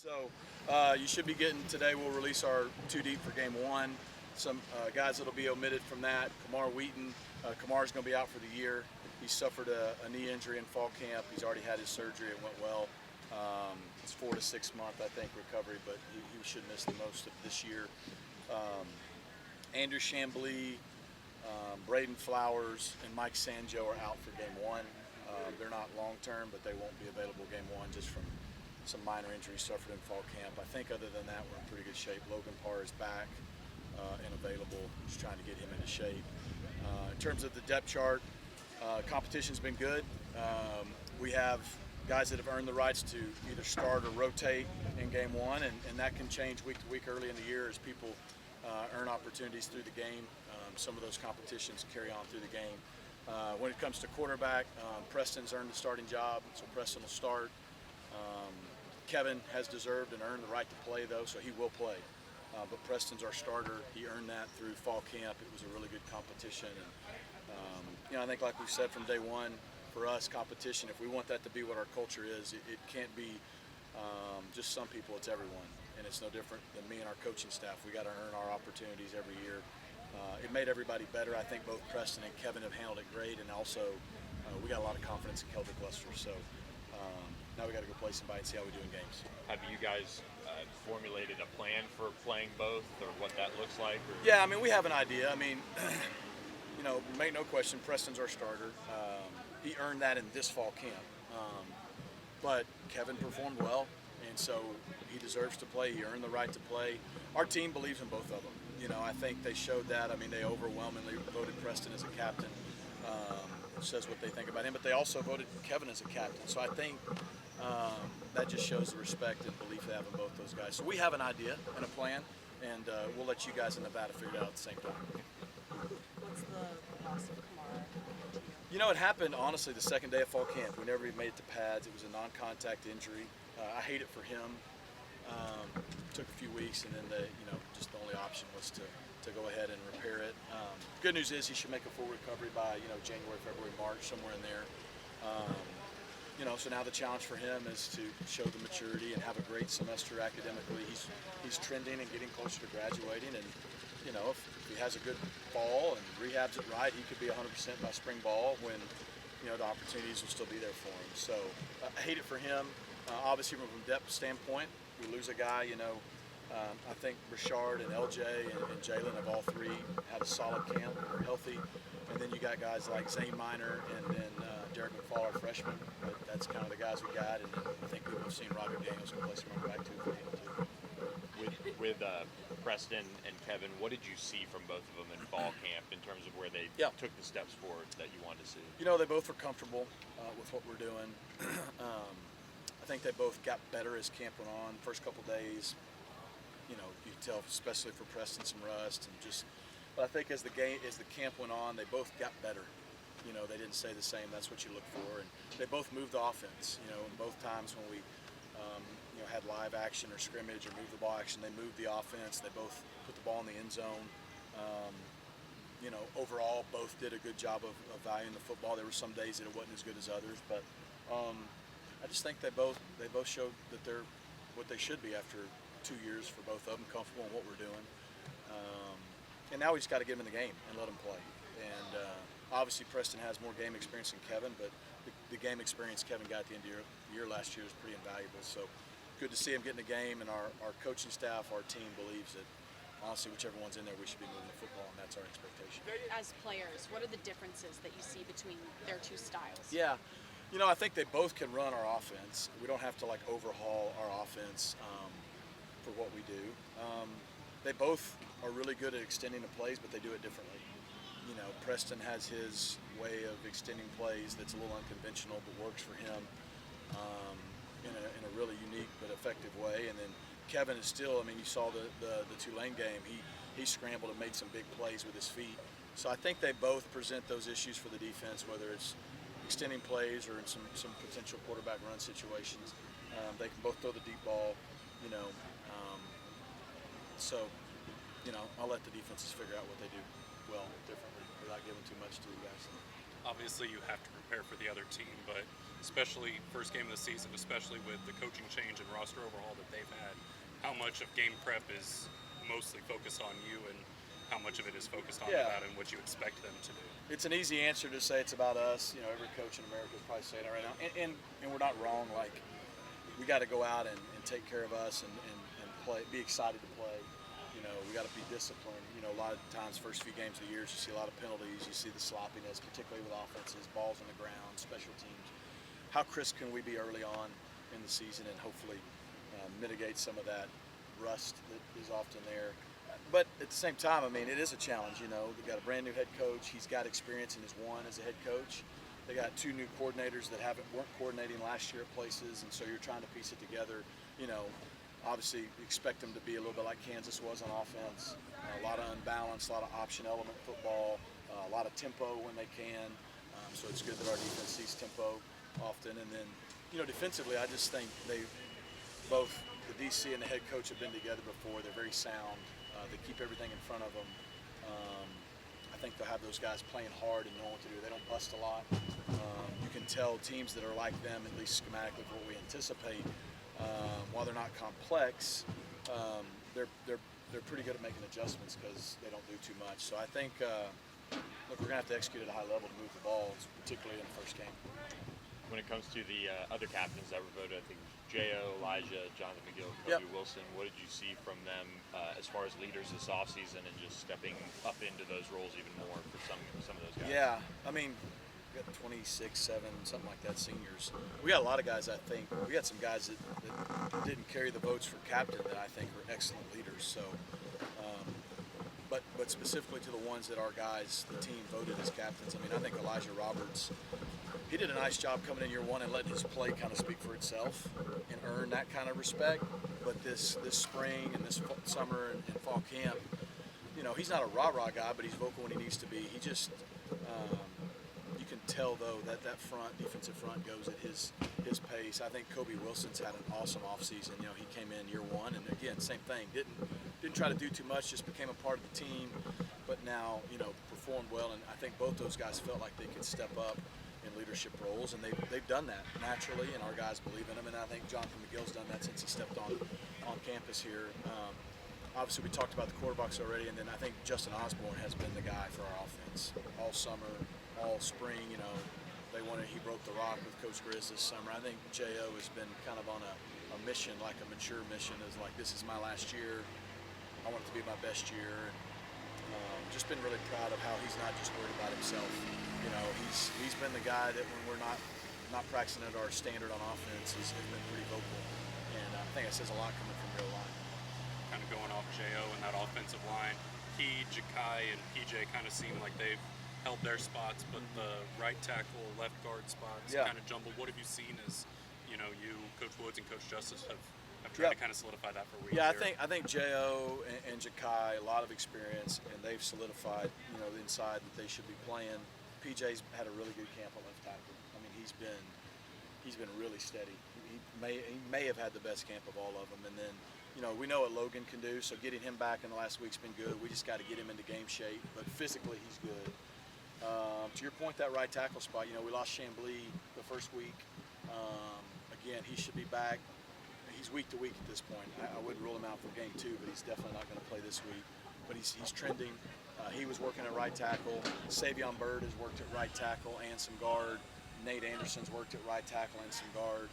So you should be getting today. We'll release our two deep for game one. Some guys that'll be omitted from that. Kamar Wheaton. Kamar's going to be out for the year. He suffered a knee injury in fall camp. He's already had his surgery. It went well. It's 4 to 6 month, I think, recovery, but he should miss the most of this year. Andrew Chambly, Braden Flowers, and Mike Sanjo are out for game one. They're not long term, but they won't be available game one just from some minor injuries suffered in fall camp. I think other than that, we're in pretty good shape. Logan Parr is back and available. Just trying to get him into shape. In terms of the depth chart, competition's been good. We have guys that have earned the rights to either start or rotate in game one, and that can change week to week early in the year as people earn opportunities through the game. Some of those competitions carry on through the game. When it comes to quarterback, Preston's earned the starting job, so Preston will start. Kevin has deserved and earned the right to play, though, so he will play. But Preston's our starter. He earned that through fall camp. It was a really good competition. And, I think like we've said from day one, for us, competition, if we want that to be what our culture is, it can't be just some people, it's everyone. And it's no different than me and our coaching staff. We got to earn our opportunities every year. It made everybody better. I think both Preston and Kevin have handled it great, and also we got a lot of confidence in Keldrick Lester. So now we got to go play somebody and see how we do in games. Have you guys formulated a plan for playing both, or what that looks like? Or? Yeah, we have an idea. Make no question, Preston's our starter. He earned that in this fall camp. But Kevin performed well, and so he deserves to play. He earned the right to play. Our team believes in both of them. I think they showed that. They overwhelmingly voted Preston as a captain. Says what they think about him, but they also voted Kevin as a captain. So I think that just shows the respect and belief they have in both those guys. So we have an idea and a plan, and we'll let you guys in Nevada figure it out at the same time. What's the loss of Kamara to you? It happened, honestly, the second day of fall camp. We never even made it to pads. It was a non-contact injury. I hate it for him. Took a few weeks, and then just the only option was to go ahead and repair it. Good news is he should make a full recovery by January, February, March, somewhere in there. So now the challenge for him is to show the maturity and have a great semester academically. He's trending and getting closer to graduating, and if he has a good fall and rehabs it right, he could be 100% by spring ball when the opportunities will still be there for him. So I hate it for him. Obviously, from a depth standpoint, we lose a guy. I think Richard and LJ and Jalen have all three had a solid camp, are healthy. And then you got guys like Zane Minor and then Derek McFall, our freshman. But that's kind of the guys we got. And then I think people have seen Roger Daniels can play some running back too for him too. With Preston and Kevin, what did you see from both of them in fall camp in terms of where they took the steps forward that you wanted to see? They both were comfortable with what we're doing. I think they both got better as camp went on. First couple days, you could tell, especially for Preston, some rust and just. But I think as the camp went on, they both got better. They didn't stay the same. That's what you look for, and they both moved the offense. And both times when we, had live action or scrimmage or moved the ball action, they moved the offense. They both put the ball in the end zone. Overall, both did a good job of valuing the football. There were some days that it wasn't as good as others, but I just think they both showed that they're what they should be after 2 years for both of them, comfortable in what we're doing. And now we just got to get them in the game and let them play. And obviously Preston has more game experience than Kevin, but the game experience Kevin got at the end of the year last year is pretty invaluable. So good to see him get in the game, and our coaching staff, our team believes that honestly whichever one's in there, we should be moving the football, and that's our expectation. As players, what are the differences that you see between their two styles? Yeah. I think they both can run our offense. We don't have to overhaul our offense for what we do. They both are really good at extending the plays, but they do it differently. Preston has his way of extending plays that's a little unconventional, but works for him in a really unique but effective way. And then Kevin is still, you saw the Tulane game. He scrambled and made some big plays with his feet. So I think they both present those issues for the defense, whether it's extending plays or in some potential quarterback run situations. They can both throw the deep ball, So, I'll let the defenses figure out what they do well differently without giving too much to the guys. Obviously, you have to prepare for the other team, but especially first game of the season, especially with the coaching change and roster overhaul that they've had, how much of game prep is mostly focused on you and how much of it is focused on Yeah. that and what you expect them to do? It's an easy answer to say it's about us. You know, every coach in America is probably saying that right now, and we're not wrong. Like, we got to go out and take care of us and play, be excited to play. You know, we got to be disciplined. You know, a lot of times, first few games of the year, you see a lot of penalties. You see the sloppiness, particularly with offenses, balls on the ground, special teams. How crisp can we be early on in the season and hopefully mitigate some of that rust that is often there? But at the same time, I mean, it is a challenge. You know, they've got a brand new head coach. He's got experience in his one as a head coach. They got two new coordinators that weren't coordinating last year at places, and so you're trying to piece it together. You know, obviously expect them to be a little bit like Kansas was on offense. A lot of unbalance, a lot of option element football, a lot of tempo when they can. So it's good that our defense sees tempo often. And then, you know, defensively, I just think both the DC and the head coach have been together before. They're very sound. They keep everything in front of them. I think they'll have those guys playing hard and knowing what to do. They don't bust a lot. You can tell teams that are like them, at least schematically, what we anticipate. While they're not complex, they're pretty good at making adjustments because they don't do too much. So I think, look, we're gonna have to execute at a high level to move the ball, particularly in the first game. When it comes to the other captains that were voted, I think J.O., Elijah, Jonathan McGill, Kobe Wilson, what did you see from them as far as leaders this offseason and just stepping up into those roles even more for some of those guys? Yeah, I mean, we got 26, 7, something like that, seniors. We got a lot of guys, I think. We got some guys that didn't carry the votes for captain that I think are excellent leaders. So, but specifically to the ones that our guys, the team voted as captains, I mean, I think Elijah Roberts, he did a nice job coming in year one and letting his play kind of speak for itself and earn that kind of respect. But this spring and this summer and fall camp, you know, he's not a rah-rah guy, but he's vocal when he needs to be. He just, you can tell though that defensive front goes at his pace. I think Kobe Wilson's had an awesome offseason. You know, he came in year one and again, same thing. Didn't try to do too much, just became a part of the team. But now, you know, performed well, and I think both those guys felt like they could step up in leadership roles, and they've done that naturally, and our guys believe in them. And I think Jonathan McGill's done that since he stepped on campus here. Obviously, we talked about the quarterbacks already, and then I think Justin Osborne has been the guy for our offense all summer, all spring. You know, he broke the rock with Coach Grizz this summer. I think J.O. has been kind of on a mission, like a mature mission, is like, this is my last year. I want it to be my best year. And, just been really proud of how he's not just worried about himself. You know, he's been the guy that when we're not practicing at our standard on offense, has been pretty vocal. And I think that says a lot coming from real line. Kind of going off J.O. and that offensive line, he, Ja'Kai, and PJ kind of seem like they've held their spots, but the right tackle, left guard spots kind of jumbled. What have you seen as, you know, you, Coach Woods, and Coach Justice have tried to kind of solidify that for weeks? Yeah, I think J.O. and Ja'Kai, a lot of experience, and they've solidified, you know, the inside that they should be playing. PJ's had a really good camp at left tackle. I mean, he's been really steady. He may have had the best camp of all of them. And then, you know, we know what Logan can do, so getting him back in the last week's been good. We just got to get him into game shape, but physically he's good. To your point, that right tackle spot, you know, we lost Chamblee the first week. Again, he should be back. He's week to week at this point. I wouldn't rule him out for game 2, but he's definitely not going to play this week. But he's trending. He was working at right tackle. Savion Byrd has worked at right tackle and some guard. Nate Anderson's worked at right tackle and some guard.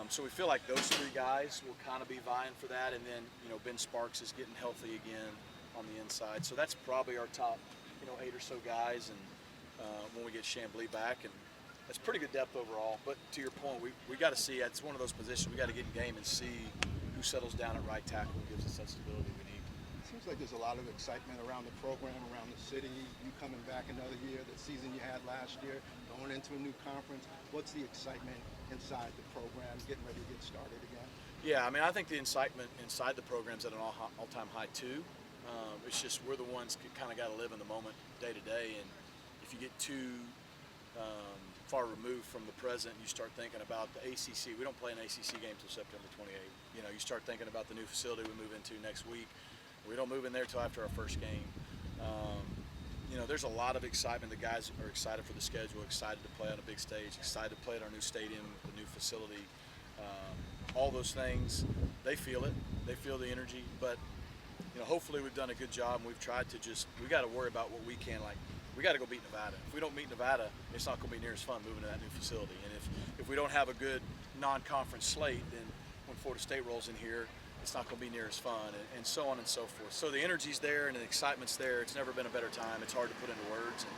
So we feel like those 3 guys will kind of be vying for that. And then, you know, Ben Sparks is getting healthy again on the inside. So that's probably our top, you know, 8 or so guys. And when we get Chamblee back, and that's pretty good depth overall. But to your point, we got to see. It's one of those positions we got to get in game and see who settles down at right tackle and gives us that stability we need. Seems like there's a lot of excitement around the program, around the city. You coming back another year, the season you had last year, going into a new conference. What's the excitement inside the program, getting ready to get started again? Yeah, I mean, I think the excitement inside the program's at an all-time high too. It's just we're the ones who kind of got to live in the moment day to day, and if you get too far removed from the present, you start thinking about the ACC. We don't play an ACC game till September 28th. You know, you start thinking about the new facility we move into next week. We don't move in there till after our first game. there's a lot of excitement. The guys are excited for the schedule, excited to play on a big stage, excited to play at our new stadium, the new facility. All those things, they feel it. They feel the energy. But hopefully we've done a good job, and we've tried to we got to worry about what we can. Like, we got to go beat Nevada. If we don't beat Nevada, it's not going to be near as fun moving to that new facility. And if we don't have a good non-conference slate, then when Florida State rolls in here, it's not going to be near as fun, and so on and so forth. So the energy's there and the excitement's there. It's never been a better time. It's hard to put into words, and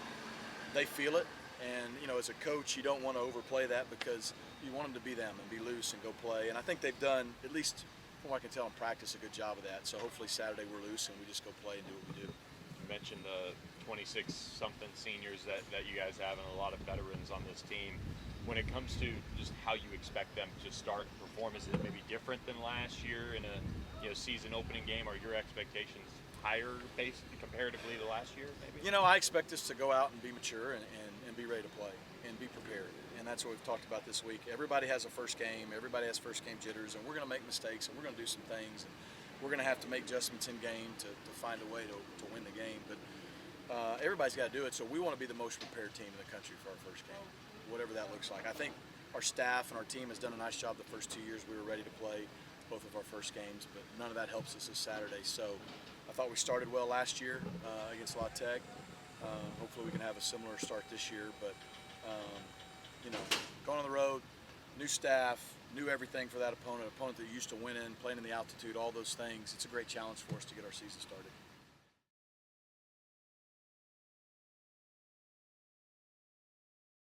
they feel it. And as a coach, you don't want to overplay that, because you want them to be them and be loose and go play. And I think they've done, at least from what I can tell in practice, a good job of that. So hopefully Saturday we're loose and we just go play and do what we do. You mentioned the 26-something seniors that you guys have, and a lot of veterans on this team. When it comes to just how you expect them to start and perform, is it maybe different than last year in a season opening game? Are your expectations higher based comparatively to last year, maybe? I expect us to go out and be mature and be ready to play and be prepared. And that's what we've talked about this week. Everybody has a first game. Everybody has first game jitters, and we're going to make mistakes, and we're going to do some things, and we're going to have to make adjustments in game to find a way to win the game. But everybody's got to do it, so we want to be the most prepared team in the country for our first game, whatever that looks like. I think our staff and our team has done a nice job the first 2 years. We were ready to play both of our first games, but none of that helps us this Saturday. So I thought we started well last year against La Tech. Hopefully we can have a similar start this year, but going on the road, new staff, new everything for that opponent that used to winning, playing in the altitude, all those things. It's a great challenge for us to get our season started.